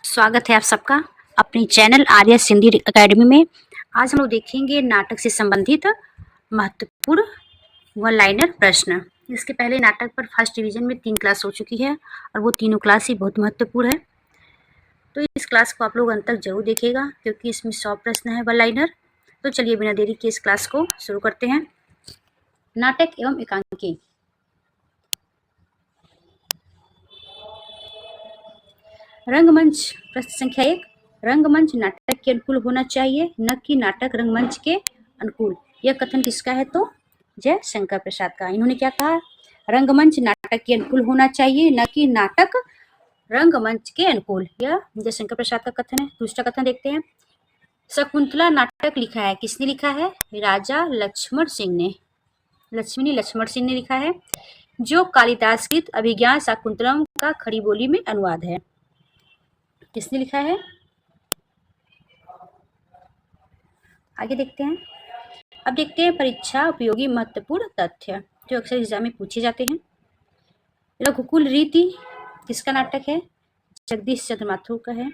स्वागत है आप सबका अपनी चैनल आर्या सिंधी एकेडमी में। आज हम लोग देखेंगे नाटक से संबंधित महत्वपूर्ण वन लाइनर प्रश्न। इसके पहले नाटक पर फर्स्ट डिवीजन में 3 क्लास हो चुकी है और वो तीनों क्लास ही बहुत महत्वपूर्ण है, तो इस क्लास को आप लोग अंत तक जरूर देखिएगा क्योंकि इसमें 100 प्रश्न है वन लाइनर। तो चलिए बिना देरी के इस क्लास को शुरू करते हैं। नाटक एवं एकांकी। रंगमंच प्रश्न संख्या 1। रंगमंच नाटक के अनुकूल होना चाहिए, न कि नाटक रंगमंच के अनुकूल। यह कथन किसका है? तो जयशंकर प्रसाद का। इन्होंने क्या कहा? रंगमंच नाटक के अनुकूल होना चाहिए, न कि नाटक रंगमंच के अनुकूल। यह जयशंकर प्रसाद का कथन है। दूसरा कथन देखते हैं। शकुंतला नाटक लिखा है, किसने लिखा है? राजा लक्ष्मण सिंह ने। लक्ष्मण सिंह ने लिखा है, जो कालिदास कृत अभिज्ञान शाकुंतलम का खड़ी बोली में अनुवाद है। किसने लिखा है? आगे देखते हैं। अब देखते हैं परीक्षा उपयोगी महत्वपूर्ण तथ्य जो अक्सर एग्जाम में पूछे जाते हैं। रघुकुल रीति किसका नाटक है? जगदीश चंद्र माथुर का है।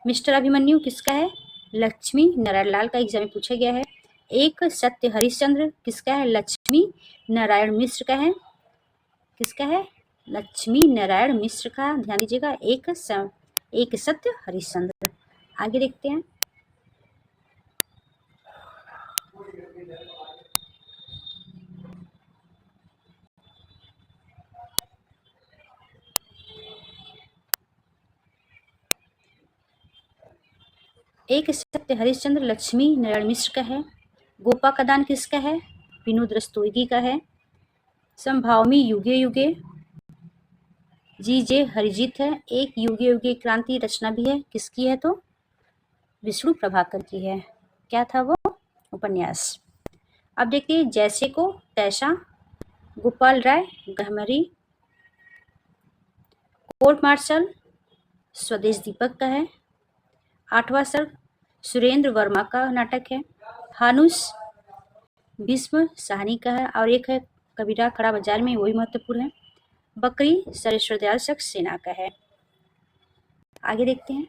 मिस्टर अभिमन्यु किसका है? लक्ष्मी नारायण लाल का एग्जाम में पूछा गया है। एक सत्य हरिश्चंद्र किसका है? लक्ष्मी नारायण मिश्र का है। किसका है? लक्ष्मी नारायण मिश्र का। ध्यान दीजिएगा, एक सत्य हरिश्चंद्र। आगे देखते हैं। एक सत्य हरिश्चंद्र लक्ष्मी नारायण मिश्र का है। गोपा का दान किसका है? विनोद रस्तोगी का है। संभावमी युगे युगे जी जे हरिजीत है। एक युगे युगे क्रांति रचना भी है, किसकी है? तो विष्णु प्रभाकर की है। क्या था वो? उपन्यास। अब देखिए, जैसे को तैसा गोपाल राय गहमरी। कोर्ट मार्शल स्वदेश दीपक का है। 8वां सर्ग सुरेंद्र वर्मा का नाटक है। हानुस भीष्म साहनी का है। और एक है कबीरा खड़ा बाजार में, वही महत्वपूर्ण है। बकरी सरेश्वर दयाल सक्सेना का है। आगे देखते हैं।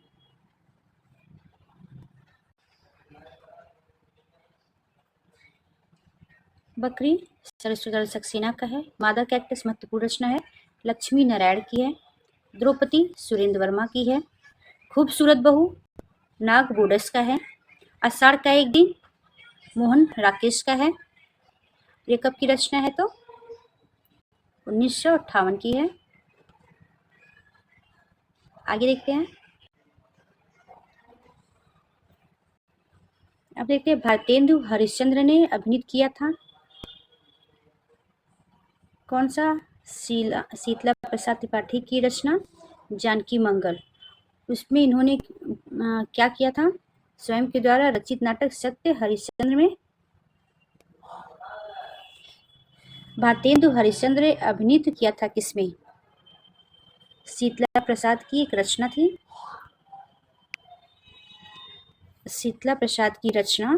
बकरी सरेश्वर दयाल सक्सेना का है। मादा कैक्टस महत्वपूर्ण रचना है, लक्ष्मी नारायण की है। द्रौपदी सुरेंद्र वर्मा की है। खूबसूरत बहू नाग बोडस का है। आषाढ़ का एक दिन मोहन राकेश का है। ये कब की रचना है? तो 1958 की है। आगे देखते हैं। अब देखते हैं, भारतेंदु हरिश्चंद्र ने अभिनीत किया था कौन सा? शीतला प्रसाद त्रिपाठी की रचना जानकी मंगल। उसमें इन्होंने क्या किया था? स्वयं के द्वारा रचित नाटक सत्य हरिश्चंद्र में भारतेंदु हरिश्चंद्र ने अभिनीत किया था। किसमें? शीतला प्रसाद की एक रचना थी। शीतला प्रसाद की रचना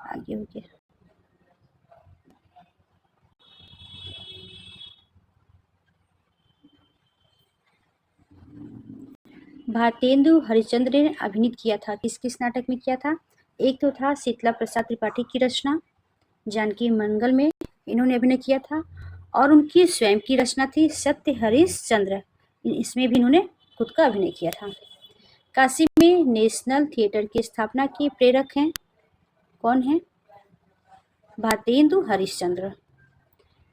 आगे हो गया। भारतेंदु हरिश्चंद्र ने अभिनीत किया था। किस किस नाटक में किया था? एक तो था शीतला प्रसाद त्रिपाठी की रचना जानकी मंगल में इन्होंने अभिनय किया था, और उनकी स्वयं की रचना थी सत्य हरिश्चंद्र। इसमें भी इन्होंने खुद का अभिनय किया था। काशी में नेशनल थिएटर की स्थापना के प्रेरक हैं कौन है? भारतेंदु हरिश्चंद्र।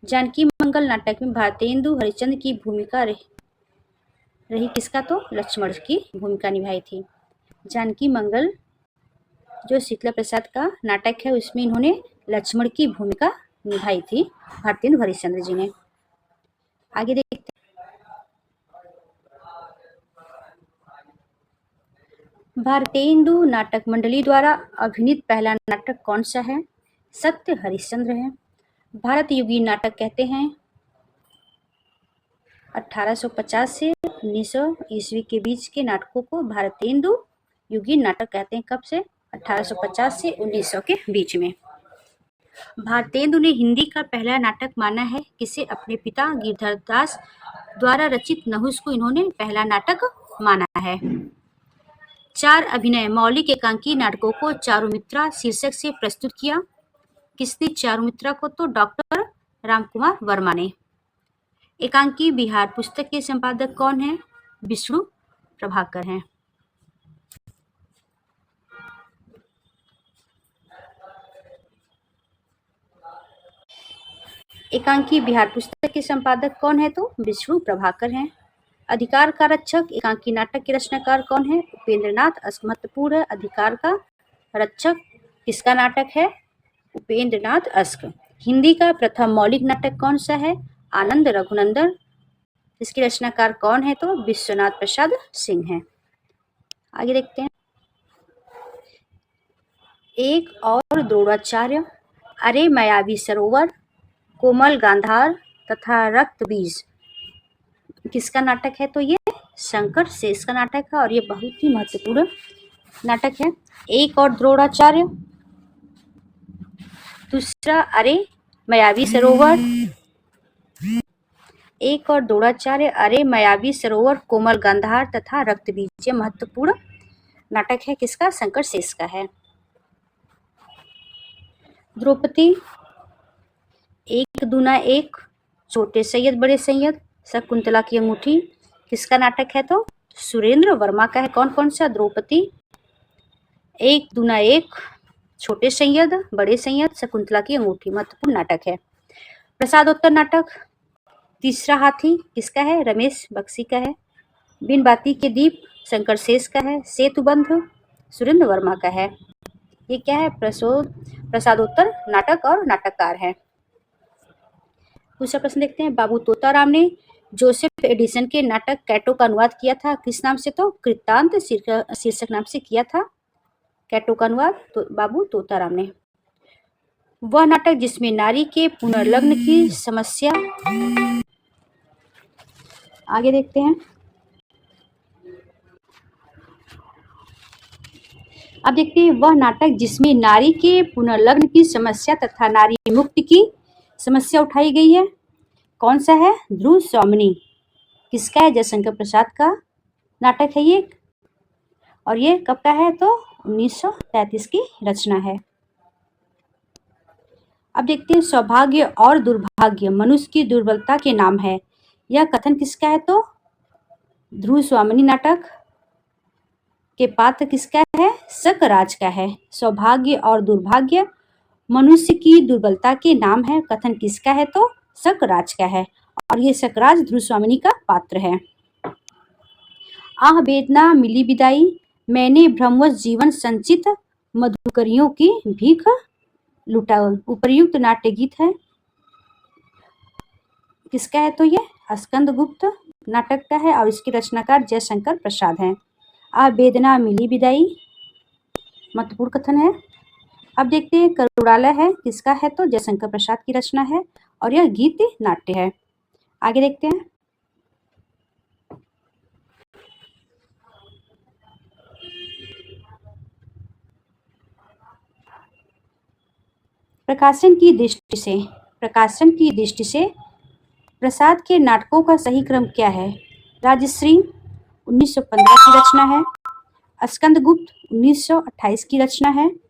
जानकी मंगल नाटक में भारतेंदु हरिश्चंद्र की भूमिका रही किसका? तो लक्ष्मण की भूमिका निभाई थी। जानकी मंगल जो शीतला प्रसाद का नाटक है उसमें इन्होंने लक्ष्मण की भूमिका निभाई थी भारतेंदु हरिश्चंद्र जी ने। आगे देखते हैं। भारतेंदु नाटक मंडली द्वारा अभिनीत पहला नाटक कौन सा है? सत्य हरिश्चंद्र है। भारत युगी नाटक कहते हैं 1850 से 1900 ईस्वी के बीच के नाटकों को भारतेंदु युगी नाटक कहते हैं। कब से? 1850 से 1900 के बीच में। भारतेंदु ने हिंदी का पहला नाटक माना है किसे? अपने पिता गिरधर दास द्वारा रचित नहुस को इन्होंने पहला नाटक माना है। 4 अभिनय मौलिक एकांकी नाटकों को चारुमित्रा शीर्षक से प्रस्तुत किया। किसने चारुमित्रा को? तो डॉक्टर रामकुमार वर्मा ने। एकांकी बिहार पुस्तक के संपादक कौन है? विष्णु प्रभाकर हैं। एकांकी बिहार पुस्तक के संपादक कौन है? तो विष्णु प्रभाकर हैं। अधिकार का रक्षक एकांकी नाटक के रचनाकार कौन है? उपेंद्रनाथ अस्क। महत्वपूर्ण है, अधिकार का रक्षक किसका नाटक है? उपेंद्रनाथ अस्क। हिंदी का प्रथम मौलिक नाटक कौन सा है? आनंद रघुनंदन। इसके रचनाकार कौन है? तो विश्वनाथ प्रसाद सिंह हैं। आगे देखते हैं। एक और द्रोणाचार्य, अरे मायावी सरोवर, कोमल गांधार तथा रक्त बीज किसका नाटक है? तो ये शंकर शेष का नाटक है और ये बहुत ही महत्वपूर्ण नाटक है। एक और द्रोणाचार्य, दूसरा अरे मायावी सरोवर। एक और द्रोणाचार्य, अरे मायावी सरोवर, कोमल गांधार तथा रक्त बीज, ये महत्वपूर्ण नाटक है। किसका? शंकर शेष का है। द्रौपदी, एक दूना एक, छोटे सैयद बड़े सैयद, शकुंतला की अंगूठी किसका नाटक है? तो सुरेंद्र वर्मा का है। कौन कौन सा? द्रौपदी, एक दूना एक, छोटे सैयद बड़े सैयद, शकुंतला की अंगूठी, महत्वपूर्ण नाटक है। प्रसादोत्तर नाटक, तीसरा हाथी किसका है? रमेश बख्शी का है। बिन बाती के दीप शंकर शेष का है। सेतुबंध सुरेंद्र वर्मा का है। ये क्या है? प्रसादोत्तर नाटक और नाटककार है। दूसरा प्रश्न देखते हैं। बाबू तोताराम ने जोसेफ एडिसन के नाटक कैटो का अनुवाद किया था। किस नाम से? तो कृतांत शीर्षक नाम से किया था कैटो का अनुवाद तो बाबू तोताराम ने। वह नाटक जिसमें नारी के पुनर्लग्न की समस्या, आगे देखते हैं। अब देखते हैं। वह नाटक जिसमें नारी के पुनर्लग्न की समस्या तथा नारी मुक्ति की समस्या उठाई गई है, कौन सा है? ध्रुव स्वामिनी। किसका है? जयशंकर प्रसाद का नाटक है ये और ये कब का है? तो 1933 की रचना है। अब देखते हैं। सौभाग्य और दुर्भाग्य मनुष्य की दुर्बलता के नाम है, यह कथन किसका है? तो ध्रुव स्वामिनी नाटक के पात्र किसका है? सकराज का है। सौभाग्य और दुर्भाग्य मनुष्य की दुर्बलता के नाम है, कथन किसका है? तो सकराज का है और ये सकराज ध्रुव स्वामिनी का पात्र है। आह वेदना मिली विदाई, मैंने भ्रमवश जीवन संचित, मधुकरियों की भीख लुटा, उपर्युक्त नाट्य गीत है। किसका है? तो ये स्कंदगुप्त नाटक का है और इसके रचनाकार जयशंकर प्रसाद हैं। आह वेदना मिली विदाई महत्वपूर्ण कथन है। अब देखते हैं। करुणालय है किसका है? तो जयशंकर प्रसाद की रचना है और यह गीत नाट्य है। आगे देखते हैं। प्रकाशन की दृष्टि से प्रसाद के नाटकों का सही क्रम क्या है? राजश्री 1915 की रचना है। स्कंदगुप्त 1928 की रचना है।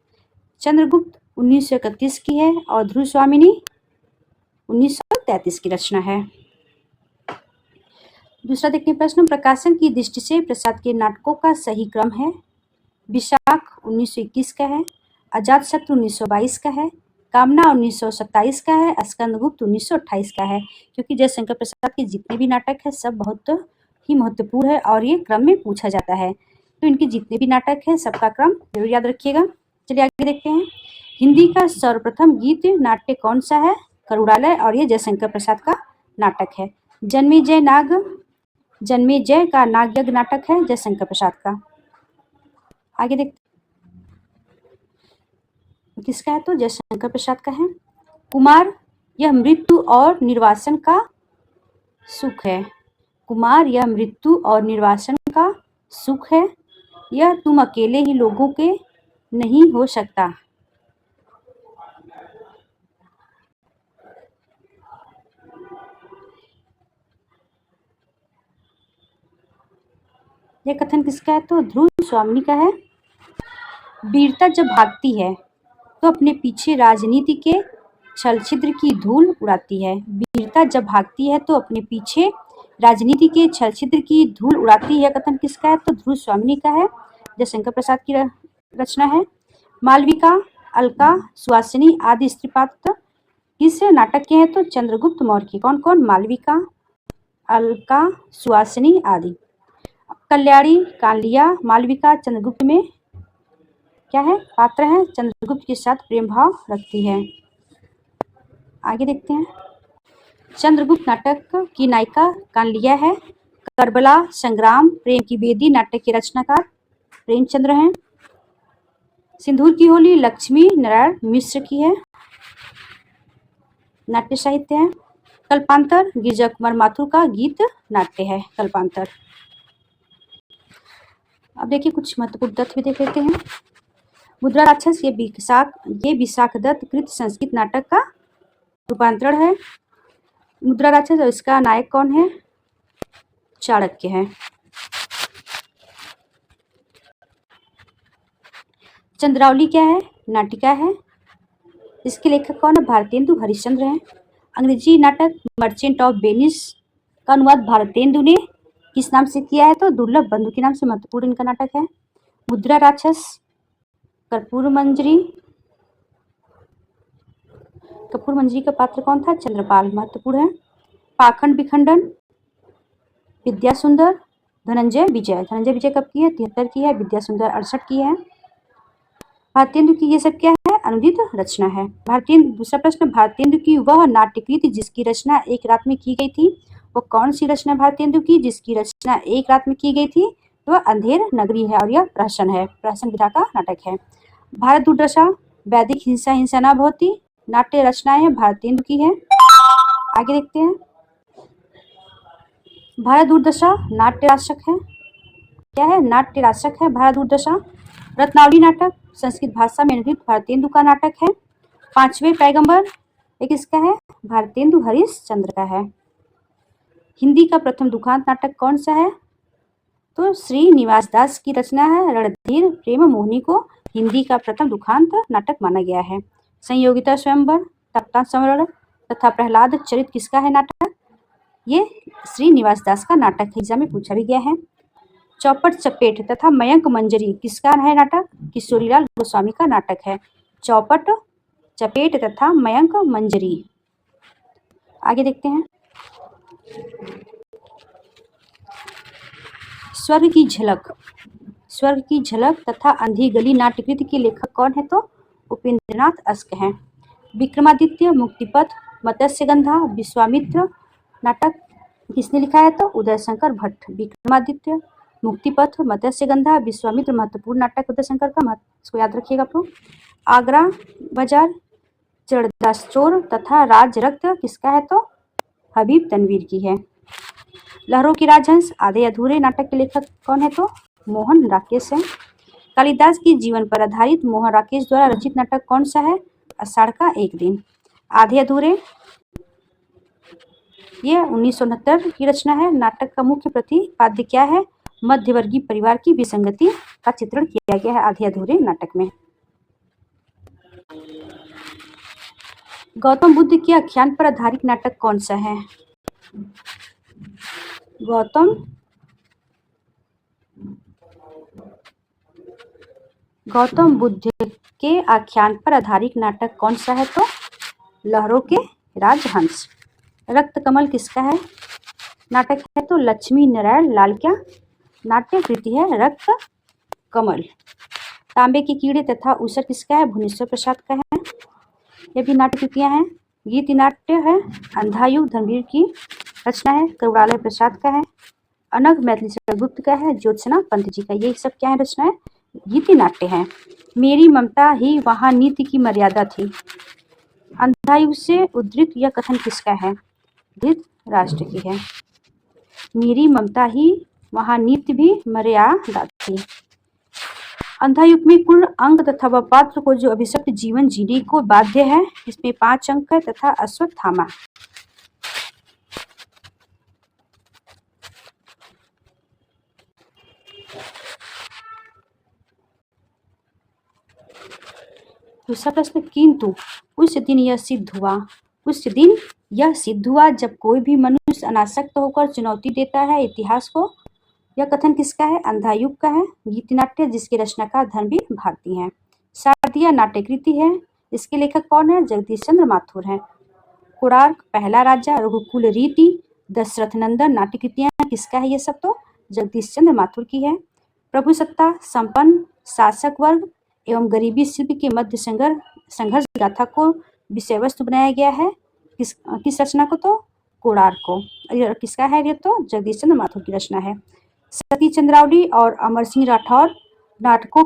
चंद्रगुप्त 1931 की है और ध्रुव स्वामिनी 1933 की रचना है। दूसरा देखते हैं प्रश्न। प्रकाशन की दृष्टि से प्रसाद के नाटकों का सही क्रम है। विशाख 1921 का है, अजातशत्रु 1922 का है, कामना 1927 का है, स्कंदगुप्त 1928 का है। क्योंकि जयशंकर प्रसाद के जितने भी नाटक है सब बहुत ही महत्वपूर्ण है और ये क्रम में पूछा जाता है, तो इनके जितने भी नाटक है सबका क्रम जरूर याद रखिएगा। चलिए आगे देखते हैं। हिंदी का सर्वप्रथम गीत नाट्य कौन सा है? करुणालय और ये जयशंकर प्रसाद का नाटक है। जन्मेजय का नागयज्ञ नाटक है जयशंकर प्रसाद का। आगे देखते किसका है? तो जयशंकर प्रसाद का है। कुमार, यह मृत्यु और निर्वासन का सुख है। कुमार, यह मृत्यु और निर्वासन का सुख है, यह तुम अकेले ही लोगों के नहीं हो सकता। यह कथन किसका है? तो ध्रुव स्वामिनी का है। वीरता जब भागती है तो अपने पीछे राजनीति के छल छिद्र की धूल उड़ाती है। वीरता जब भागती है तो अपने पीछे राजनीति के छल छिद्र की धूल उड़ाती है। कथन किसका है? तो ध्रुव स्वामिनी का है। जयशंकर प्रसाद की रचना है। मालविका, अलका, सुहासिनी आदि स्त्री पात्र किस नाटक के हैं? तो चंद्रगुप्त मौर्य के। कौन कौन? मालविका, अलका, सुहासिनी आदि। कल्याणी, कालिया, मालविका चंद्रगुप्त में क्या है? पात्र है। चंद्रगुप्त के साथ प्रेम भाव रखती है। आगे देखते हैं। चंद्रगुप्त नाटक की नायिका कालिया है। करबला, संग्राम, प्रेम की बेदी नाटक के रचनाकार प्रेमचंद्र हैं। सिंदूर की होली लक्ष्मी नारायण मिश्र की है। नाट्य साहित्य है। कल्पांतर गिरिजा कुमार माथुर का गीत नाट्य है कल्पांतर। अब देखिए कुछ महत्वपूर्ण तथ्य भी देख लेते हैं। मुद्रा राक्षस ये विशाख दत्त कृत संस्कृत नाटक का रूपांतरण है। मुद्रा राक्षस और इसका नायक कौन है? चाणक्य है। चंद्रावली क्या है? नाटिका है। इसके लेखक कौन है? भारतेंदु हरिश्चंद्र हैं। अंग्रेजी नाटक मर्चेंट ऑफ वेनिस का अनुवाद भारतेंदु ने किस नाम से किया है? तो दुर्लभ बंधु के नाम से महत्वपूर्ण इनका नाटक है। मुद्रा राक्षस, कर्पूर मंजरी का पात्र कौन था? चंद्रपाल महत्वपूर्ण है। पाखंड विखंडन विद्या सुंदर, धनंजय विजय कब की है? 73 की है। विद्या सुंदर 68 की है। भारतेंदु की ये सब क्या है? अनुदित रचना है। दूसरा प्रश्न, भारतेंदु की वह नाट्यकृति जिसकी रचना एक रात में की गई थी, वो कौन सी रचना भारतेंदु की जिसकी रचना एक रात में की गई थी? तो वह अंधेर नगरी है और यह प्रहसन है। प्रहसन विधा का नाटक है। भारत दुर्दशा, वैदिक हिंसा हिंसा न भवति नाट्य रचनाएं भारतेंदु की है। आगे देखते हैं। भारत दुर्दशा नाट्य राशक है। क्या है? नाट्य राशक है भारत दुर्दशा। रत्नावली नाटक संस्कृत भाषा में अनुदित भारतेंदु का नाटक है। पांचवें पैगंबर एक इसका है? भारतेंदु हरिश्चंद्र का है। हिंदी का प्रथम दुखांत नाटक कौन सा है? तो श्री निवास दास की रचना है। रणधीर प्रेम मोहिनी को हिंदी का प्रथम दुखांत नाटक माना गया है। संयोगिता स्वयंवर, तप्ता समरण तथा प्रहलाद चरित किसका है नाटक? ये श्री निवास दास का नाटक एग्जाम में पूछा भी गया है। चौपट चपेट तथा मयंक मंजरी किसका है नाटक? किशोरीलाल गोस्वामी का नाटक है। चौपट चपेट तथा मयंक मंजरी। आगे देखते हैं। स्वर्ग की झलक तथा अंधी गली नाट्यकृति के लेखक कौन है? तो उपेंद्रनाथ अश्क हैं। विक्रमादित्य, मुक्तिपथ, मत्स्यगंधा, विश्वामित्र नाटक किसने लिखा है? तो उदयशंकर भट्ट। विक्रमादित्य, मुक्तिपथ, मत्स्यगंधा, विश्वामित्र महत्वपूर्ण नाटक उदयशंकर का, इसको याद रखिएगा आप लोग। आगरा बाजार, चरदास चोर तथा राज रक्त किसका है? तो हबीब तनवीर की है। लहरों की राजहंस आधे अधूरे नाटक के लेखक कौन है? तो मोहन राकेश है। कालिदास की जीवन पर आधारित मोहन राकेश द्वारा रचित नाटक कौन सा है? आषाढ़ का एक दिन। आधे अधूरे ये 1969 की रचना है। नाटक का मुख्य प्रतिपाद्य क्या है? मध्यवर्गीय परिवार की विसंगति का चित्रण किया गया है आधे अधूरे नाटक में। गौतम बुद्ध के आख्यान पर आधारित नाटक कौन सा है? गौतम बुद्ध के आख्यान पर आधारित नाटक कौन सा है? तो लहरों के राजहंस। रक्त कमल किसका है नाटक है? तो लक्ष्मी नारायण लाल क्या नाट्य कृति है रक्त कमल। तांबे के कीड़े तथा उसर किसका है? भुवनेश्वर प्रसाद का है। ये भी नाट्य कृतियां हैं। गीत नाट्य है अंधायुग धर्मवीर की रचना है, करुणालय प्रसाद का है। अनग मैथिली चंद्रगुप्त का है, ज्योत्सना पंत जी का। ये सब क्या है? रचना है गीति नाट्य है। मेरी ममता ही वहाँ नीति की मर्यादा थी, अंधायुग से उद्धृत यह कथन किसका है? धृतराष्ट्र की है। मेरी ममता ही वहाँ नीति भी मर्यादा थी। अंधायुग में कुल अंग तथा वह पात्र को जो अभिशप्त जीवन जीने को बाध्य है, इसमें 5 अंक है तथा अश्वत्थामा। दूसरा प्रश्न, किंतु उस दिन यह सिद्ध हुआ। उस दिन यह सिद्ध हुआ जब कोई भी मनुष्य अनासक्त होकर चुनौती देता है इतिहास को। यह कथन किसका है? अंधायुग का है। गीति नाट्य जिसके रचनाकार धर्मवीर भारती हैं। शारदीय नाट्यकृति है, इसके लेखक कौन है? जगदीश चंद्र माथुर हैं। कोणार्क, पहला राजा, रघुकुल रीति, दशरथ नंदन नाट्यकृतियां किसका है? ये सब तो जगदीश चंद्र माथुर की है। प्रभुसत्ता, संपन्न शासक वर्ग एवं गरीबी शिल्प के मध्य संघर्ष गाथा को विषय वस्तु बनाया गया है। किस रचना को? तो कोणार्क को। किसका है? ये तो जगदीश चंद्र माथुर की रचना है। सती चंद्रावली और अमर सिंह राठौर नाटकों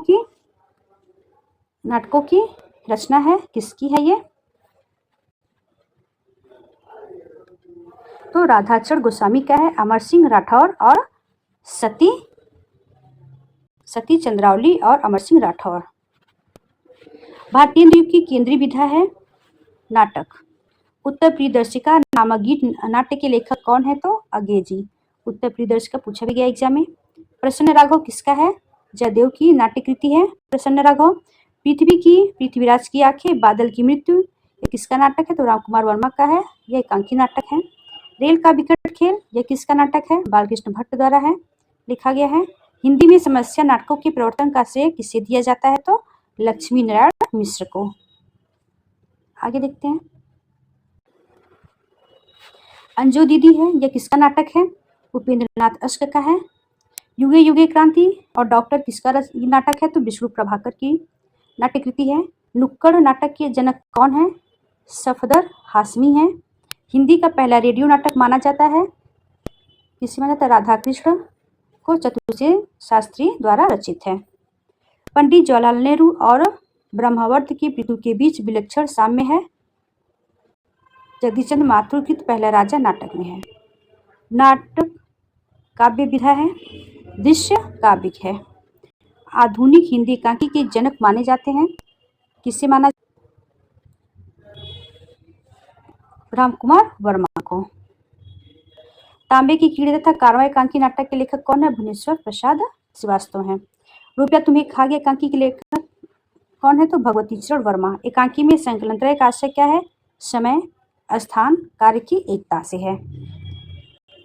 की रचना है, किसकी है ये? तो राधाचरण गोस्वामी का है। अमर सिंह राठौर और सती चंद्रावली और अमर सिंह राठौर। भारतीय युग की केंद्रीय विधा है नाटक। उत्तर प्रियदर्शिका नामक गीत नाट्य के लेखक कौन है? तो अगेजी। उत्तर प्रियदर्शिका पूछा भी गया एग्जाम में। प्रसन्न राघव किसका है? जयदेव की नाट्यकृति है प्रसन्न राघव। पृथ्वीराज की आंखें, बादल की मृत्यु, ये किसका नाटक है? तो रामकुमार वर्मा का है। यह एकांकी नाटक है। रेल का विकट खेल, यह किसका नाटक है? बालकृष्ण भट्ट द्वारा है लिखा गया है। हिंदी में समस्या नाटकों के प्रवर्तन का श्रेय किसे दिया जाता है? तो लक्ष्मी नारायण मिश्र को। आगे देखते हैं। अंजू दीदी है, यह किसका नाटक है? उपेंद्रनाथ अश्क का है। युगे युगे क्रांति और डॉक्टर किसका नाटक है? तो विष्णु प्रभाकर की नाट्यकृति है। नुक्कड़ नाटक के जनक कौन है? सफदर हाशमी है। हिंदी का पहला रेडियो नाटक माना जाता है, किसे माना जाता है? राधा कृष्ण को चतुर्सेन शास्त्री द्वारा रचित है। पंडित जवाहरलाल नेहरू और ब्रह्मावर्त की पृथु के बीच विलक्षण साम्य है, जगदीश चंद्र माथुर कृत पहला राजा नाटक में है। नाटक काव्य विधा है, दृश्य काव्यिक है। आधुनिक हिंदी एकांकी के जनक माने जाते हैं, किसे माना? रामकुमार वर्मा को। तांबे की कीड़े तथा कारवां एकांकी नाटक के लेखक कौन है? भुवनेश्वर प्रसाद श्रीवास्तव हैं। रुपया तुम्हें खा गया एकांकी के लेखक कौन है? तो भगवती चरण वर्मा। एकांकी में संकलनत्रय का आशय क्या है? समय, स्थान, कार्य की एकता से है।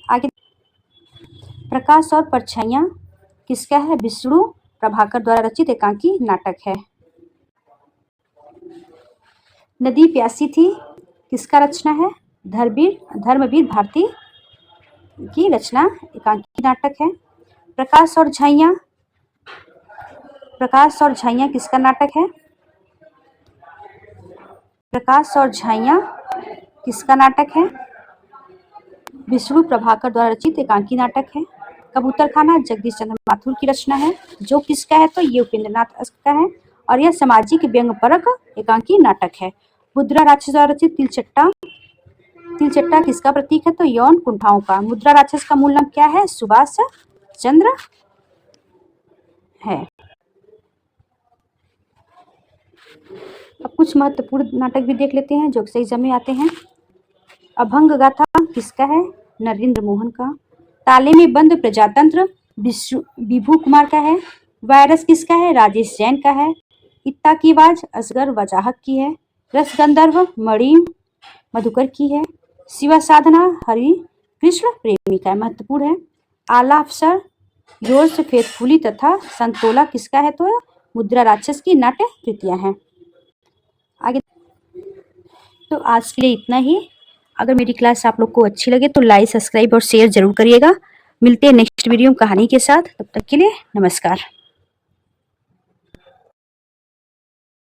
आगे, प्रकाश और परछाइयां किसका है? विष्णु प्रभाकर द्वारा रचित एकांकी नाटक है। नदी प्यासी थी किसका रचना है? धर्मवीर भारती की रचना एकांकी नाटक है। प्रकाश और झाइयां किसका नाटक है? प्रकाश और झाइयां किसका नाटक है? विष्णु प्रभाकर द्वारा रचित एकांकी नाटक है। कबूतर खाना जगदीश चंद्र माथुर की रचना है। जो किसका है? तो ये उपेंद्रनाथ अश्क का है और यह सामाजिक व्यंग परक एकांकी नाटक है। मुद्रा राक्षस द्वारा रचित तिलचट्टा किसका प्रतीक है? तो यौन कुंठाओं का। मुद्रा राक्षस का मूल नाम क्या है? सुभाष चंद्र है। अब कुछ महत्वपूर्ण नाटक भी देख लेते हैं जो अक्सर एग्जाम में आते हैं। अभंग गाथा किसका है? नरेंद्र मोहन का। ताले में बंद प्रजातंत्र विभू कुमार का है। वायरस किसका है? राजेश जैन का है। इत्ता की आवाज असगर वजाहत की है। रस गंधर्व मणि मधुकर की है। शिवा साधना हरि कृष्ण प्रेमी का महत्वपूर्ण है। आला अफसर योर्स फेथफुली तथा संतोला किसका है? तो मुद्रा राक्षस की नाट्य कृतियां हैं। आगे, तो आज के लिए इतना ही। अगर मेरी क्लास आप लोग को अच्छी लगे तो लाइक, सब्सक्राइब और शेयर जरूर करिएगा। मिलते हैं नेक्स्ट वीडियो कहानी के साथ। तब तक के लिए नमस्कार।